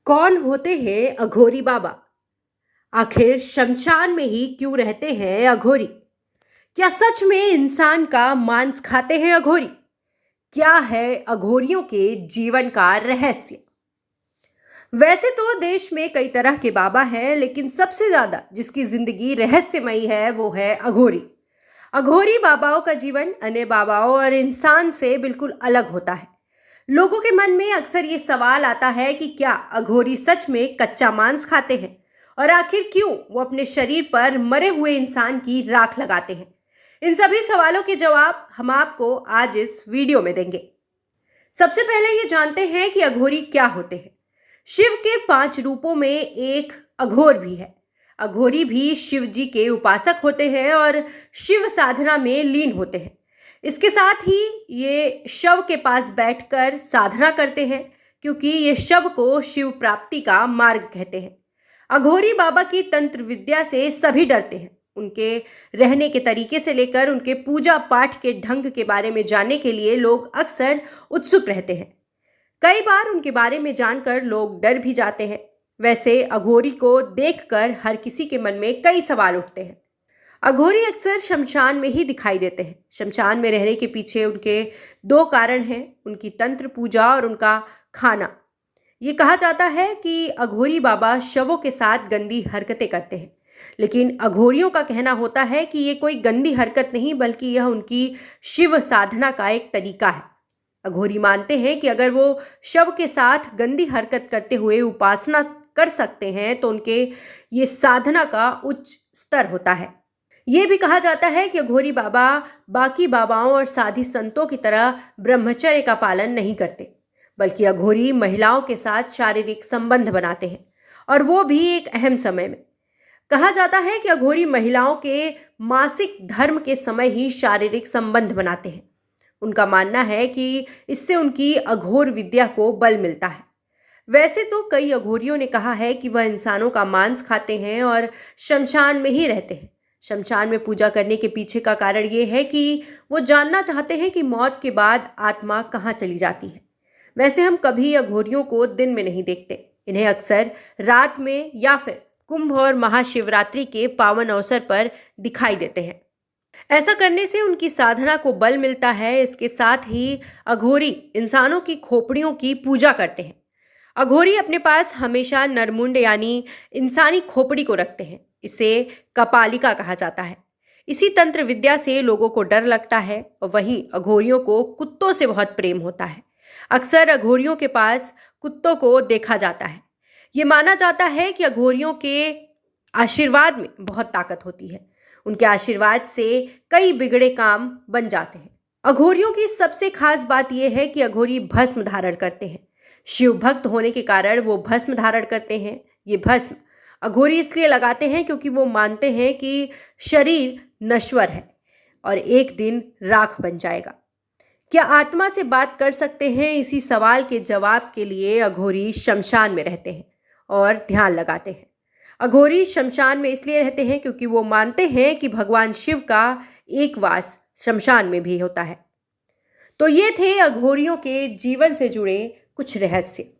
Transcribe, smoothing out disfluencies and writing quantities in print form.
कौन होते हैं अघोरी बाबा? आखिर शमशान में ही क्यों रहते हैं अघोरी? क्या सच में इंसान का मांस खाते हैं अघोरी? क्या है अघोरियों के जीवन का रहस्य? वैसे तो देश में कई तरह के बाबा हैं, लेकिन सबसे ज्यादा जिसकी जिंदगी रहस्यमयी है वो है अघोरी। अघोरी बाबाओं का जीवन अन्य बाबाओं और इंसान से बिल्कुल अलग होता है। लोगों के मन में अक्सर ये सवाल आता है कि क्या अघोरी सच में कच्चा मांस खाते हैं, और आखिर क्यों वो अपने शरीर पर मरे हुए इंसान की राख लगाते हैं। इन सभी सवालों के जवाब हम आपको आज इस वीडियो में देंगे। सबसे पहले ये जानते हैं कि अघोरी क्या होते हैं। शिव के 5 रूपों में एक अघोर भी है। अघोरी भी शिव जी के उपासक होते हैं और शिव साधना में लीन होते हैं। इसके साथ ही ये शव के पास बैठकर साधना करते हैं, क्योंकि ये शव को शिव प्राप्ति का मार्ग कहते हैं। अघोरी बाबा की तंत्र विद्या से सभी डरते हैं। उनके रहने के तरीके से लेकर उनके पूजा पाठ के ढंग के बारे में जानने के लिए लोग अक्सर उत्सुक रहते हैं। कई बार उनके बारे में जानकर लोग डर भी जाते हैं। वैसे अघोरी को देखकर हर किसी के मन में कई सवाल उठते हैं। अघोरी अक्सर शमशान में ही दिखाई देते हैं। शमशान में रहने के पीछे उनके 2 कारण हैं, उनकी तंत्र पूजा और उनका खाना। ये कहा जाता है कि अघोरी बाबा शवों के साथ गंदी हरकतें करते हैं, लेकिन अघोरियों का कहना होता है कि ये कोई गंदी हरकत नहीं, बल्कि यह उनकी शिव साधना का एक तरीका है। अघोरी मानते हैं कि अगर वो शव के साथ गंदी हरकत करते हुए उपासना कर सकते हैं तो उनके ये साधना का उच्च स्तर होता है। ये भी कहा जाता है कि अघोरी बाबा बाकी बाबाओं और साधी संतों की तरह ब्रह्मचर्य का पालन नहीं करते, बल्कि अघोरी महिलाओं के साथ शारीरिक संबंध बनाते हैं, और वो भी एक अहम समय में। कहा जाता है कि अघोरी महिलाओं के मासिक धर्म के समय ही शारीरिक संबंध बनाते हैं। उनका मानना है कि इससे उनकी अघोर विद्या को बल मिलता है। वैसे तो कई अघोरियों ने कहा है कि वह इंसानों का मांस खाते हैं और शमशान में ही रहते हैं। शमशान में पूजा करने के पीछे का कारण ये है कि वो जानना चाहते हैं कि मौत के बाद आत्मा कहाँ चली जाती है। वैसे हम कभी अघोरियों को दिन में नहीं देखते। इन्हें अक्सर रात में या फिर कुंभ और महाशिवरात्रि के पावन अवसर पर दिखाई देते हैं। ऐसा करने से उनकी साधना को बल मिलता है। इसके साथ ही अघोरी इंसानों की खोपड़ियों की पूजा करते हैं। अघोरी अपने पास हमेशा नरमुंड यानी इंसानी खोपड़ी को रखते हैं। इसे कपालिका कहा जाता है। इसी तंत्र विद्या से लोगों को डर लगता है, और वहीं अघोरियों को कुत्तों से बहुत प्रेम होता है। अक्सर अघोरियों के पास कुत्तों को देखा जाता है। ये माना जाता है कि अघोरियों के आशीर्वाद में बहुत ताकत होती है। उनके आशीर्वाद से कई बिगड़े काम बन जाते हैं। अघोरियों की सबसे खास बात यह है कि अघोरी भस्म धारण करते हैं। शिव भक्त होने के कारण वो भस्म धारण करते हैं। ये भस्म अघोरी इसलिए लगाते हैं क्योंकि वो मानते हैं कि शरीर नश्वर है और एक दिन राख बन जाएगा। क्या आत्मा से बात कर सकते हैं? इसी सवाल के जवाब के लिए अघोरी शमशान में रहते हैं और ध्यान लगाते हैं। अघोरी शमशान में इसलिए रहते हैं क्योंकि वो मानते हैं कि भगवान शिव का एक वास शमशान में भी होता है। तो ये थे अघोरियों के जीवन से जुड़े कुछ रहस्य।